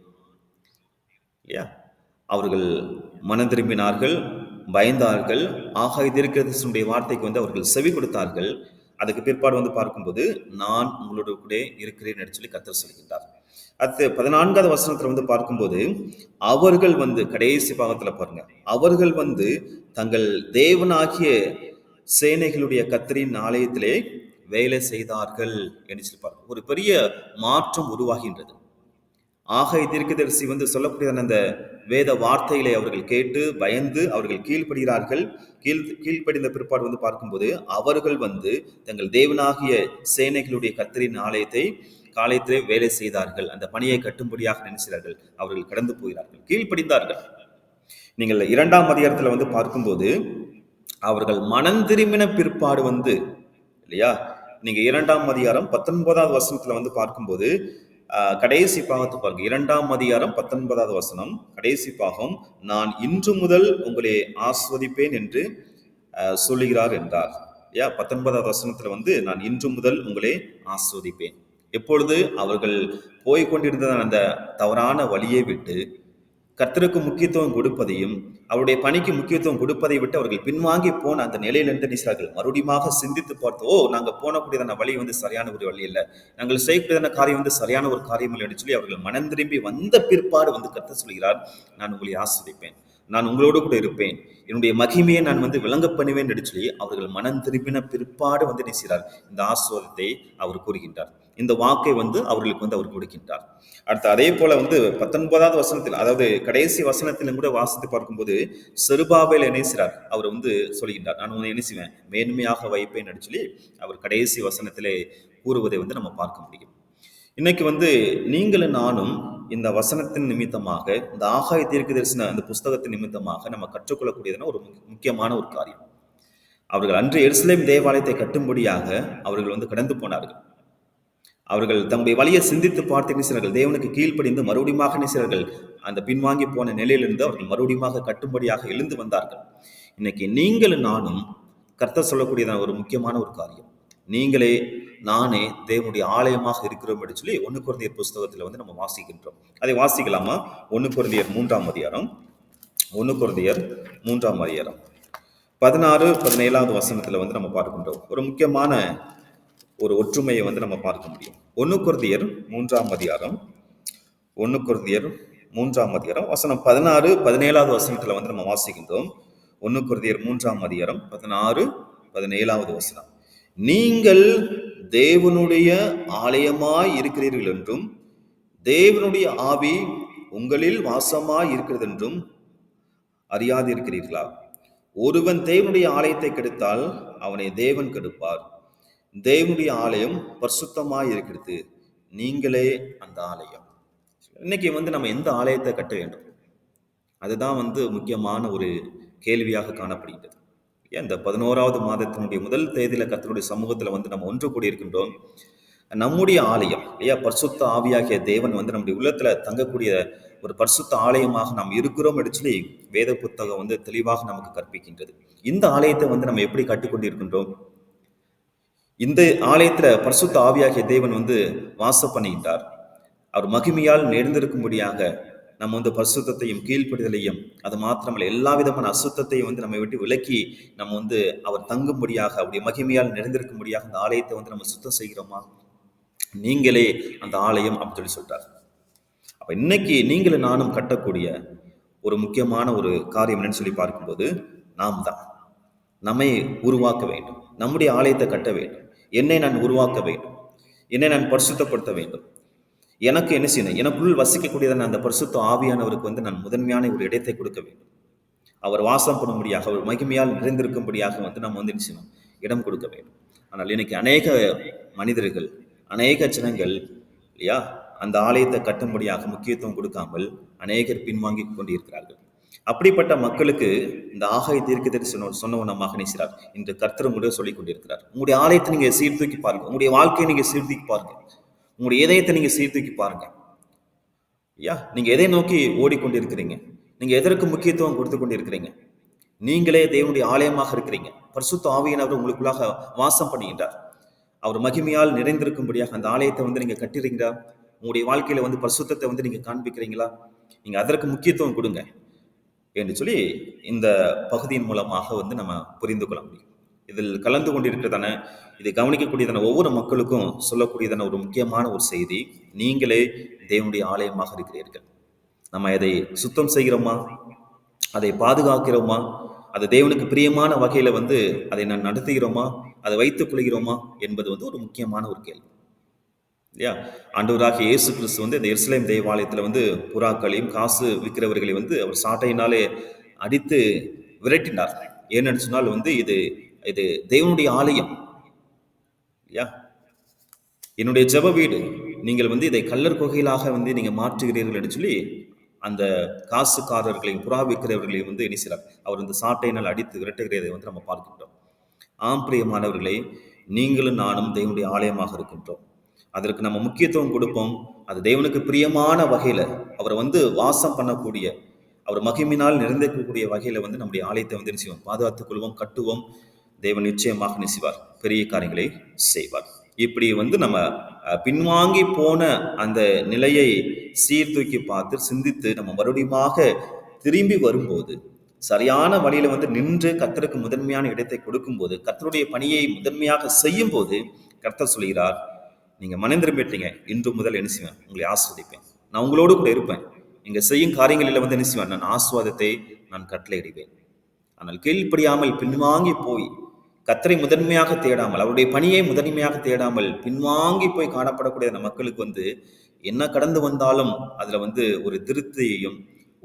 இல்லையா? அவர்கள் மனம் திரும்பினார்கள், பயந்தார்கள். ஆகாய் தீர்க்கதரிசியினுடைய வார்த்தைக்கு வந்து அவர்கள் செவி கொடுத்தார்கள். அதுக்கு பிற்பாடு வந்து பார்க்கும்போது, நான் உங்களோடு கூட இருக்கிறேன் என்று சொல்லி கர்த்தர் சொல்கின்றார். அடுத்து 14வது வசனத்துல வந்து பார்க்கும்போது, அவர்கள் வந்து கடைசி பாகத்துல பாருங்க, அவர்கள் வந்து தங்கள் தேவனாகிய சேனைகளுடைய கர்த்தரின் ஆலயத்திலே வேலை செய்தார்கள் என்று சொல்லி பாருங்க. ஒரு பெரிய மாற்றம் உருவாகின்றது. ஆகாய் தீர்க்கதரிசி வந்து சொல்லக்கூடியதான அந்த வேத வார்த்தைகளை அவர்கள் கேட்டு பயந்து அவர்கள் கீழ்ப்படுகிறார்கள். கீழ்ப்படிந்த பிற்பாடு வந்து பார்க்கும்போது அவர்கள் வந்து தங்கள் தேவனாகிய சேனைகளுடைய கர்த்தரின் ஆலயத்தை காலத்திலே வேலை செய்தார்கள். அந்த பணியை கட்டும்படியாக நினைச்சார்கள். அவர்கள் கடந்து போகிறார்கள், கீழ்ப்படிந்தார்கள். நீங்கள் 2ஆம் அதிகாரத்துல வந்து பார்க்கும்போது அவர்கள் மனம் திரும்பின பிற்பாடு வந்து, இல்லையா, நீங்க 2ஆம் அதிகாரம் 19வது வசனத்துல வந்து பார்க்கும்போது கடைசி பாகத்தை பாருங்க. 2ஆம் அதிகாரம் 19வது வசனம் கடைசி பாகம், நான் இன்று முதல் உங்களை ஆஸ்வதிப்பேன் என்று சொல்லுகிறார் என்றார். 19வது வசனத்துல வந்து நான் இன்று முதல் உங்களை ஆஸ்வதிப்பேன். எப்பொழுது அவர்கள் போய்கொண்டிருந்த அந்த தவறான வழியை விட்டு கர்த்தருக்கு முக்கியத்துவம் கொடுப்பதையும் அவருடைய பணிக்கு முக்கியத்துவம் கொடுப்பதை விட்டு அவர்கள் பின்வாங்கி போன அந்த நிலையிலிருந்து நினைச்சார்கள். மறுபடியும் சிந்தித்து பார்த்து, நாங்க போனக்கூடியதான வழி வந்து சரியான ஒரு வழி இல்லை, நாங்கள் செய்யக்கூடியதான காரியம் வந்து சரியான ஒரு காரியம் இல்லை என்று சொல்லி அவர்கள் மனம் திரும்பி வந்த பிற்பாடு வந்து கர்த்தர் சொல்கிறார், நான் உங்களை ஆஸ்வதிப்பேன், நான் உங்களோடு கூட இருப்பேன், என்னுடைய மகிமையை நான் வந்து விளங்க பண்ணுவேன் என்று சொல்லி அவர்கள் மனம் திரும்பின பிற்பாடு வந்து நினைச்சார். இந்த ஆஸ்வாதத்தை அவர் கூறுகின்றார். இந்த வாக்கை வந்து அவர்களுக்கு வந்து அவர் கொடுக்கின்றார். அடுத்து அதே போல வந்து 19வது வசனத்தில், அதாவது கடைசி வசனத்திலும் கூட வாசித்து பார்க்கும்போது செருபாபேல் நினைச்சார். அவர் வந்து சொல்கின்றார், நான் உன்னை என்ன செய்வேன், மேன்மையாக வைப்பேன் என்று சொல்லி அவர் கடைசி வசனத்திலே கூறுவதை வந்து நம்ம பார்க்க முடியும். இன்னைக்கு வந்து நீங்களும் நானும் இந்த வசனத்தின் நிமித்தமாக, இந்த ஆகாய தீர்க்கதரிசன அந்த புஸ்தகத்தின் நிமித்தமாக நம்ம கற்றுக்கொள்ளக்கூடியதுன்னா ஒரு முக்கியமான ஒரு காரியம். அவர்கள் அன்று எருசலேம் தேவாலயத்தை கட்டும்படியாக அவர்கள் வந்து கடந்து போனார்கள். அவர்கள் தங்களுடைய வழியை சிந்தித்து பார்த்து நினைச்சார்கள், தேவனுக்கு கீழ்ப்படிந்து மறுபடியும் நினைச்சார்கள். அந்த பின்வாங்கி போன நிலையிலிருந்து அவர்கள் மறுபடியும் கட்டும்படியாக எழுந்து வந்தார்கள். இன்னைக்கு நீங்களும் நானும் கர்த்தர் சொல்லக்கூடியதான ஒரு முக்கியமான ஒரு காரியம், நீங்களே நானே தேவனுடைய ஆலயமாக இருக்கிறோம் என்று சொல்லி 1 கொரிந்தியர் புஸ்தகத்தில் வந்து நம்ம வாசிக்கின்றோம். அதை வாசிக்கலாமா? 1 கொரிந்தியர் 3ஆம் அதிகாரம். 1 கொரிந்தியர் 3ஆம் அதிகாரம் 16, 17வது வசனத்துல வந்து நம்ம பார்க்கின்றோம். ஒரு முக்கியமான ஒரு ஒற்றுமையை வந்து நம்ம பார்க்க முடியும். 1 கொரிந்தியர் 3ஆம் அதிகாரம் 1 கொரிந்தியர் 3ஆம் அதிகாரம் வசனம் 16, 17வது வசனத்துல வந்து நம்ம வாசிக்கின்றோம். 1 கொரிந்தியர் 3ஆம் அதிகாரம் 16, 17வது வசனம். நீங்கள் தேவனுடைய ஆலயமாய் இருக்கிறீர்கள் என்றும் தேவனுடைய ஆவி உங்களில் வாசமாய் இருக்கிறது என்றும் அறியாதிருக்கிறீர்களா? ஒருவன் தேவனுடைய ஆலயத்தை கெடுத்தால் அவனை தேவன் கெடுப்பார். தேவனுடைய ஆலயம் பரிசுத்தமாய் இருக்கிறது, நீங்களே அந்த ஆலயம். இன்னைக்கு வந்து நம்ம எந்த ஆலயத்தை கட்ட வேண்டும்? அதுதான் வந்து முக்கியமான ஒரு கேள்வியாக காணப்படுகிறது. இந்த 11வது மாதத்தினுடைய முதல் தேதியில கர்த்தருடைய சமூகத்துல வந்து நம்ம ஒன்று கூடி இருக்கின்றோம். நம்முடைய ஆலயம் இல்லையா, பரிசுத்த ஆவியாகிய தேவன் வந்து நம்முடைய உள்ளத்துல தங்கக்கூடிய ஒரு பரிசுத்த ஆலயமாக நாம் இருக்கிறோம் என்று சொல்லி வேத புத்தகம் வந்து தெளிவாக நமக்கு கற்பிக்கின்றது. இந்த ஆலயத்தை வந்து நம்ம எப்படி கட்டிக்கொண்டு இருக்கின்றோம்? இந்த ஆலயத்துல பரிசுத்த ஆவியாகிய தேவன் வந்து வாசம் பண்ணுகின்றார். அவர் மகிமையால் நேர்ந்திருக்கும்படியாக நம்ம வந்து பரிசுத்தத்தையும் கீழ்ப்படிதலையும், அது மாத்திரமல்ல எல்லா விதமான அசுத்தத்தையும் வந்து நம்ம விட்டு விலக்கி நம்ம வந்து அவர் தங்கும்படியாக அவருடைய மகிமையால் நிறைந்திருக்கும்படியாக அந்த ஆலயத்தை வந்து நம்ம சுத்தம் செய்கிறோமா? நீங்களே அந்த ஆலயம் அப்படின்னு சொல்றார். அப்ப இன்னைக்கு நீங்களும் நானும் கட்டக்கூடிய ஒரு முக்கியமான ஒரு காரியம் என்னன்னு சொல்லி பார்க்கும்போது, நாம் தான் நம்மை உருவாக்க வேண்டும். நம்முடைய ஆலயத்தை கட்ட வேண்டும். என்னை நான் உருவாக்க வேண்டும். என்னை நான் பரிசுத்தப்படுத்த வேண்டும். எனக்கு என்ன செய்யணும்? எனக்குள் வசிக்கக்கூடியதான அந்த பரிசுத்த ஆவியானவருக்கு வந்து நான் முதன்மையான ஒரு இடத்தை கொடுக்க வேண்டும். அவர் வாசம் பண்ணும்படியாக, அவர் மகிமையால் நிறைந்திருக்கும்படியாக வந்து நம்ம வந்து என்ன செய்யணும்? இடம் கொடுக்க வேண்டும். ஆனால் இன்னைக்கு அநேக மனிதர்கள், அநேக ஜனங்கள் இல்லையா, அந்த ஆலயத்தை கட்டும்படியாக முக்கியத்துவம் கொடுக்காமல் அநேகர் பின்வாங்கி கொண்டிருக்கிறார்கள். அப்படிப்பட்ட மக்களுக்கு இந்த ஆகாய தீர்க்கதரிசி சொன்னவனமாக நினைக்கிறார். இன்று கர்த்தர் உங்களுடைய சொல்லிக் கொண்டிருக்கிறார். உங்களுடைய ஆலயத்தை நீங்க சீர்தூக்கி பாருங்க. உங்களுடைய வாழ்க்கையை நீங்க சீர்தூக்கி பாருங்க. உங்களுடைய இதயத்தை நீங்க சீர்தூக்கி பாருங்க. ஐயா, நீங்க எதை நோக்கி ஓடிக்கொண்டிருக்கிறீங்க? நீங்க எதற்கு முக்கியத்துவம் கொடுத்து கொண்டிருக்கிறீங்க? நீங்களே தேவனுடைய ஆலயமாக இருக்கிறீங்க. பரிசுத்த ஆவியானவர் உங்களுக்குள்ளாக வாசம் பண்ணுகின்றார். அவர் மகிமையால் நிறைந்திருக்கும்படியாக அந்த ஆலயத்தை வந்து நீங்க கட்டுறீங்களா? உங்களுடைய வாழ்க்கையில வந்து பரிசுத்தத்தை வந்து நீங்க காண்பிக்கிறீங்களா? நீங்க அதற்கு முக்கியத்துவம் கொடுங்க என்று சொல்லி இந்த பகுதியின் மூலமாக வந்து நம்ம புரிந்து கொள்ள முடியும். இதில் கலந்து கொண்டிருக்கிறதான, இதை கவனிக்கக்கூடியதான ஒவ்வொரு மக்களுக்கும் சொல்லக்கூடியதான ஒரு முக்கியமான ஒரு செய்தி, நீங்களே தேவனுடைய ஆலயமாக இருக்கிறீர்கள். நம்ம அதை சுத்தம் செய்கிறோமா? அதை பாதுகாக்கிறோமா? அது தேவனுக்கு பிரியமான வகையில வந்து அதை நான் நடத்துகிறோமா? அதை வைத்துக் கொள்கிறோமா என்பது வந்து ஒரு முக்கியமான ஒரு கேள்வி இல்லையா? ஆண்டவராகிய இயேசு கிறிஸ்து வந்து இந்த எருசலேம் தேவாலயத்துல வந்து புறாக்களையும் காசு விற்கிறவர்களை வந்து அவர் சாட்டையினாலே அடித்து விரட்டினார். ஏன்னு சொன்னால் வந்து இது இது தேவனுடைய ஆலயம் இல்லையா, என்னுடைய ஜெப வீடு, நீங்கள் வந்து இதை கள்ளர் குகையிலாக வந்து நீங்க மாற்றுகிறீர்கள் என்று சொல்லி அந்த காசுக்காரர்களையும் புறா விற்கிறவர்களையும் வந்து இணைக்கிறார். அவர் இந்த சாட்டையினால் அடித்து விரட்டுகிறதை வந்து நம்ம பார்க்கின்றோம். ஆம் பிரியமானவர்களே, நீங்களும் நானும் தேவனுடைய ஆலயமாக இருக்கின்றோம். அதற்கு நம்ம முக்கியத்துவம் கொடுப்போம். அது தேவனுக்கு பிரியமான வகையில அவர் வந்து வாசம் பண்ணக்கூடிய, அவர் மகிமையினால் நிறைந்திருக்கக்கூடிய வகையில வந்து நம்முடைய ஆலயத்தை வந்து நிச்சயம் பாதுகாத்துக் கொள்வோம், கட்டுவோம். தேவன் நிச்சயமாக நிச்சயவார், பெரிய காரியங்களை செய்வார். இப்படி வந்து நம்ம பின்வாங்கி போன அந்த நிலையை சீர்தூக்கி பார்த்து சிந்தித்து நம்ம மறுபடியுமாக திரும்பி வரும்போது, சரியான வழியில வந்து நின்று கர்த்தருக்கு முதன்மையான இடத்தை கொடுக்கும்போது, கர்த்தருடைய பணியை முதன்மையாக செய்யும் போது கர்த்தர் சொல்கிறார், நீங்க மனம் திரும்பிட்டீங்க, இன்று முதல் என்ன செய்வேன்? உங்களை ஆஸ்வதிப்பேன், நான் உங்களோடு கூட இருப்பேன். நீங்க செய்யும் காரியங்களில் வந்து என்ன செய்வேன்? நான் ஆஸ்வாதத்தை நான் கட்டளையிடுவேன். ஆனால் கீழ்ப்படியாமல் பின்வாங்கி போய் கர்த்தரை முதன்மையாக தேடாமல், அவருடைய பணியை முதன்மையாக தேடாமல் பின்வாங்கி போய் காணப்படக்கூடிய அந்த மக்களுக்கு வந்து என்ன கடந்து வந்தாலும் அதுல வந்து ஒரு திருப்தியையும்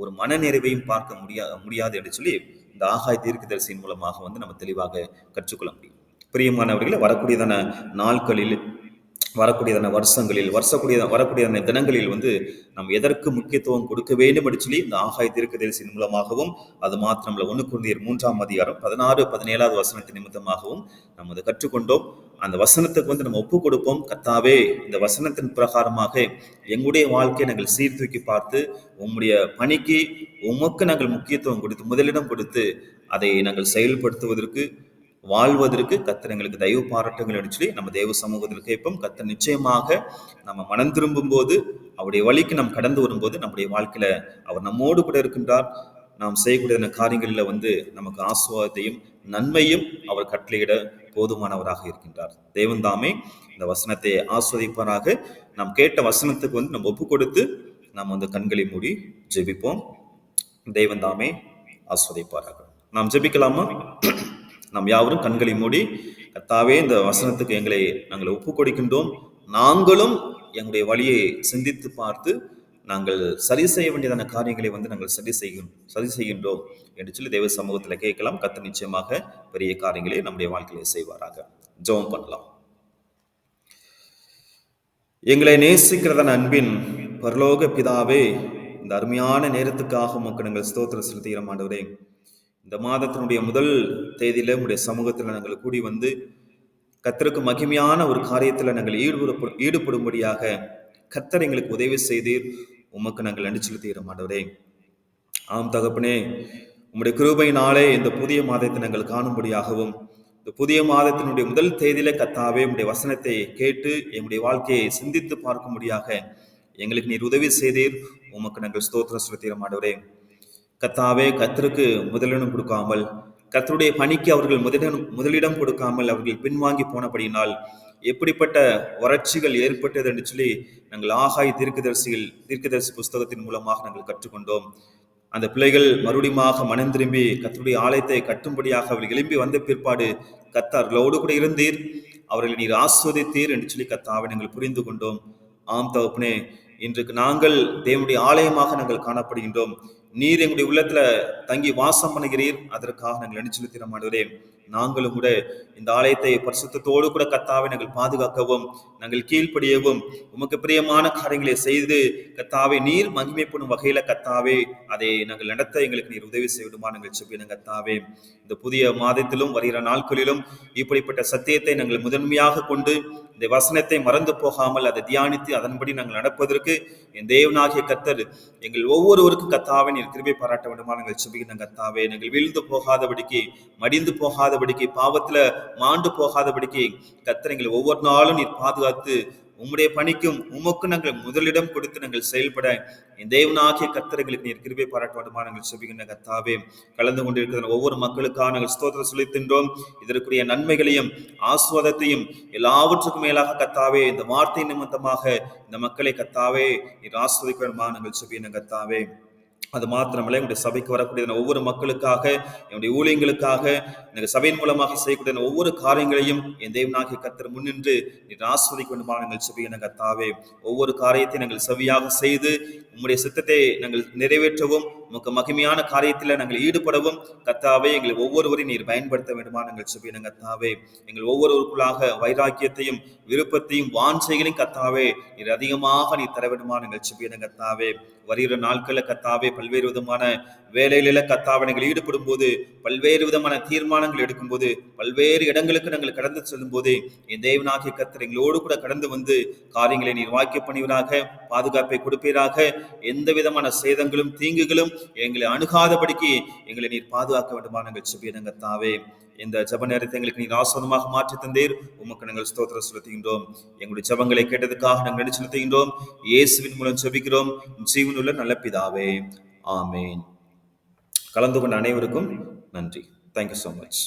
ஒரு மனநிறைவையும் பார்க்க முடியாது என்று சொல்லி இந்த ஆகாய தீர்க்கதரிசியின் மூலமாக வந்து நம்ம தெளிவாக கற்றுக்கொள்ள முடியும். பிரியமானவர்களை, வரக்கூடியதான நாட்களில், வரக்கூடியதான வருஷங்களில், வரக்கூடியதான தினங்களில் வந்து நாம் எதற்கு முக்கியத்துவம் கொடுக்க வேண்டும் என்று சொல்லி இந்த ஆகாய தீர்க்கதரிசியின் மூலமாகவும், அது மாத்திரமல்ல 1 கொரிந்தியர் 3ஆம் அதிகாரம் 16, 17வது வசனத்தின் நிமித்தமாகவும் நாம் அதை கற்றுக்கொண்டோம். அந்த வசனத்துக்கு வந்து நம்ம ஒப்பு கொடுப்போம். கர்த்தாவே, இந்த வசனத்தின் பிரகாரமாக எங்களுடைய வாழ்க்கையை நாங்கள் சீர்தூக்கி பார்த்து உம்முடைய பணிக்கு உமக்கு நாங்கள் முக்கியத்துவம் கொடுத்து முதலிடம் கொடுத்து அதை நாங்கள் செயல்படுத்துவதற்கு வாழ்வதற்கு கர்த்தர் எங்களுக்கு தயவு பாராட்டுங்கள் சொல்லி நம்ம தேவ சமூகத்தில் கேட்போம். கர்த்தர் நிச்சயமாக நம்ம மனம் திரும்பும் போது, அவருடைய வழிக்கு நாம் கடந்து வரும்போது, நம்முடைய வாழ்க்கையில அவர் நம்மோடு கூட இருக்கின்றார். நாம் செய்யக்கூடிய காரியங்களில் நமக்கு ஆசீர்வாதத்தையும் நன்மையும் அவர் கட்டளையிட போதுமானவராக இருக்கின்றார். தேவன் தாமே இந்த வசனத்தை ஆஸ்வதிப்பாராக. நாம் கேட்ட வசனத்துக்கு நம்ம ஒப்பு கொடுத்து நாம் கண்களை மூடி ஜெபிப்போம். தேவன் தாமே ஆஸ்வதிப்பாராக. நாம் ஜெபிக்கலாமா? நாம் யாவரும் கண்களை மூடி, கர்த்தாவே இந்த வசனத்துக்கு எங்களை நாங்கள் ஒப்பு கொடுக்கின்றோம். நாங்களும் எங்களுடைய வழியை சிந்தித்து பார்த்து நாங்கள் சரி செய்ய வேண்டியதான காரியங்களை நாங்கள் சரி செய்கின்றோம் என்று சொல்லி தேவ சமூகத்தில் கேட்கலாம். கர்த்தர் நிச்சயமாக பெரிய காரியங்களை நம்முடைய வாழ்க்கையிலே செய்வாராக. ஜெபம் பண்ணலாம். எங்களை நேசிக்கிறதான அன்பின் பரலோக பிதாவே, இந்த அருமையான நேரத்துக்காக உமக்கு நாங்கள் ஸ்தோத்திரம் செலுத்துகிறோம் ஆண்டவரே. இந்த மாதத்தினுடைய முதல் தேதியில உங்களுடைய சமூகத்தில் நாங்கள் கூடி கர்த்தருக்கு மகிமையான ஒரு காரியத்தில் நாங்கள் ஈடுபடும்படியாக கர்த்தர் எங்களுக்கு உதவி செய்தீர். உமக்கு நாங்கள் நன்றி செலுத்துகிறோம் ஆண்டவரே. ஆம் தகப்பனே, உம்முடைய கிருபையினாலே இந்த புதிய மாதத்தை நாங்கள் காணும்படியாகவும், இந்த புதிய மாதத்தினுடைய முதல் தேதியில கர்த்தாவே உம்முடைய வசனத்தை கேட்டு எங்களுடைய வாழ்க்கையை சிந்தித்து பார்க்கும்படியாக எங்களுக்கு நீர் உதவி செய்தீர். உமக்கு நாங்கள் ஸ்தோத்திரம் செலுத்துகிறோம் ஆண்டவரே. கர்த்தாவே, கர்த்தருக்கு முதலிடம் கொடுக்காமல், கர்த்தருடைய பணிக்கு அவர்கள் முதலிடம் கொடுக்காமல் அவர்கள் பின்வாங்கி போனபடியினால் எப்படிப்பட்ட வறட்சிகள் ஏற்பட்டது என்று சொல்லி நாங்கள் ஆகாய் தீர்க்கதரிசி புஸ்தகத்தின் மூலமாக நாங்கள் கற்றுக்கொண்டோம். அந்த பிள்ளைகள் மறுபடியும் மனம் திரும்பி கர்த்தருடைய ஆலயத்தை கட்டும்படியாக அவர்கள் எழும்பி வந்த பிற்பாடு கர்த்தர்களோடு கூட இருந்தீர், அவர்களை நீர் ஆஸ்வதித்தீர் என்று சொல்லி கர்த்தாவை நாங்கள் புரிந்து கொண்டோம். ஆம் தகப்பனே, இன்றைக்கு நாங்கள் தேவனுடைய ஆலயமாக நாங்கள் காணப்படுகின்றோம். நீர் எங்களுடைய உள்ளத்துல தங்கி வாசம் பண்ணுகிறீர். அதற்காக நாங்கள் நன்றி செலுத்துகிறோம் ஆண்டவரே. நாங்களும் கூட இந்த ஆலயத்தை பரிசுத்தத்தோடு கூட கர்த்தாவை நாங்கள் பாதுகாக்கவும், நாங்கள் கீழ்ப்படியவும், உமக்கு பிரியமான காரியங்களை செய்து கர்த்தாவை நீர் மகிமைப்படும் வகையில கர்த்தாவே அதை நாங்கள் நடத்த எங்களுக்கு நீர் உதவி செய்விடுமா நாங்கள் செபிக்கிறோம் கர்த்தாவே. இந்த புதிய மாதத்திலும் வருகிற நாட்களிலும் இப்படிப்பட்ட சத்தியத்தை நாங்கள் முதன்மையாக கொண்டு இந்த வசனத்தை மறந்து போகாமல் அதை தியானித்து அதன்படி நாங்கள் நடப்பதற்கு என் தேவனாகிய கர்த்தர் எங்கள் ஒவ்வொருவருக்கும் கர்த்தாவே நீர் கிருபை பாராட்ட வேண்டுமா நாங்கள் செபிக்கிறோம் கர்த்தாவே. நாங்கள் வீழ்ந்து போகாதபடிக்கு, மடிந்து போகாதபடிக்கு, பாவத்துல மாண்டு போகாதபடிக்கு கர்த்தர் எங்களை ஒவ்வொரு நாளும் நீர் பாதுகாத்து உம்முடைய பணிக்கும் உமக்கு நாங்கள் முதலிடம் கொடுத்து நாங்கள் செயல்பட என் தேவனாகிய கர்த்தர் எங்களுக்கு நீர் கிருபை பாராட்ட வேண்டுமா நாங்கள் செபிக்கின்ற கர்த்தாவே. கலந்து கொண்டிருக்கிற ஒவ்வொரு மக்களுக்காக நாங்கள் ஸ்தோத்திரம் செலுத்துகின்றோம். இதற்குரிய நன்மைகளையும் ஆசீர்வாதத்தையும் எல்லாவற்றுக்கும் மேலாக கர்த்தாவே இந்த வார்த்தை நிமித்தமாக இந்த மக்களை கர்த்தாவே நீர் ஆசீர்வதிக்க வேண்டுமா நாங்கள் செபிக்கின்ற கர்த்தாவே. அது மாத்திரமல்ல, என்னுடைய சபைக்கு வரக்கூடிய ஒவ்வொரு மக்களுக்காக, என்னுடைய ஊழியங்களுக்காக, எனக்கு சபையின் மூலமாக செய்யக்கூடிய ஒவ்வொரு காரியங்களையும் என் தேவனாகிய கர்த்தர் முன்னின்று நீர் ஆஸ்வதிக்க வேண்டுமா நாங்கள் செபிக்கிற கர்த்தாவே. ஒவ்வொரு காரியத்தை நாங்கள் செவியாக செய்து உம்முடைய சித்தத்தை நாங்கள் நிறைவேற்றவும், உமக்கு மகிமையான காரியத்தில் நாங்கள் ஈடுபடவும் கர்த்தாவே எங்களை ஒவ்வொருவரையும் நீர் பயன்படுத்த வேண்டுமா நாங்கள் செபிக்கிற கர்த்தாவே. எங்கள் ஒவ்வொருவருக்குள்ளாக வைராக்கியத்தையும் விருப்பத்தையும் வாஞ்சைகளையும் கர்த்தாவே நீர் அதிகமாக நீர் தர வேண்டுமா நாங்கள் செபிக்கிற கர்த்தாவே. வருகிற நாட்களில் கர்த்தாவே பல்வேறு விதமான வேலைகளில கர்த்தாவை நாங்கள் ஈடுபடும் போது, பல்வேறு விதமான தீர்மானங்கள் எடுக்கும் போது, பல்வேறு இடங்களுக்கு நாங்கள் கடந்து செல்லும் போது என் தேவனாகிய கர்த்தர் எங்களோடு கூட கடந்து காரியங்களை நீர் வாக்கிய பண்ணுவீராக, பாதுகாப்பை கொடுப்பீராக. எந்த விதமான சேதங்களும் தீங்குகளும் எங்களை அணுகாதபடிக்கு எங்களை நீர் பாதுகாக்க வேண்டுமா நாங்கள் செபிக்கிறோம் கர்த்தாவே. இந்த ஜப நேரத்தை எங்களுக்கு நீர் ஆசீர்வாதமாக மாற்றி தந்தீர். உமக்கு நாங்கள் ஸ்தோத்திரம் செலுத்துகின்றோம். எங்களுடைய ஜபங்களை கேட்டதுக்காக நாங்கள் நன்றி செலுத்துகின்றோம். இயேசுவின் மூலம் ஜெபிக்கிறோம் ஜீவனுள்ள நல்ல பிதாவே, ஆமேன். கலந்து கொண்ட அனைவருக்கும் நன்றி. Thank you so much.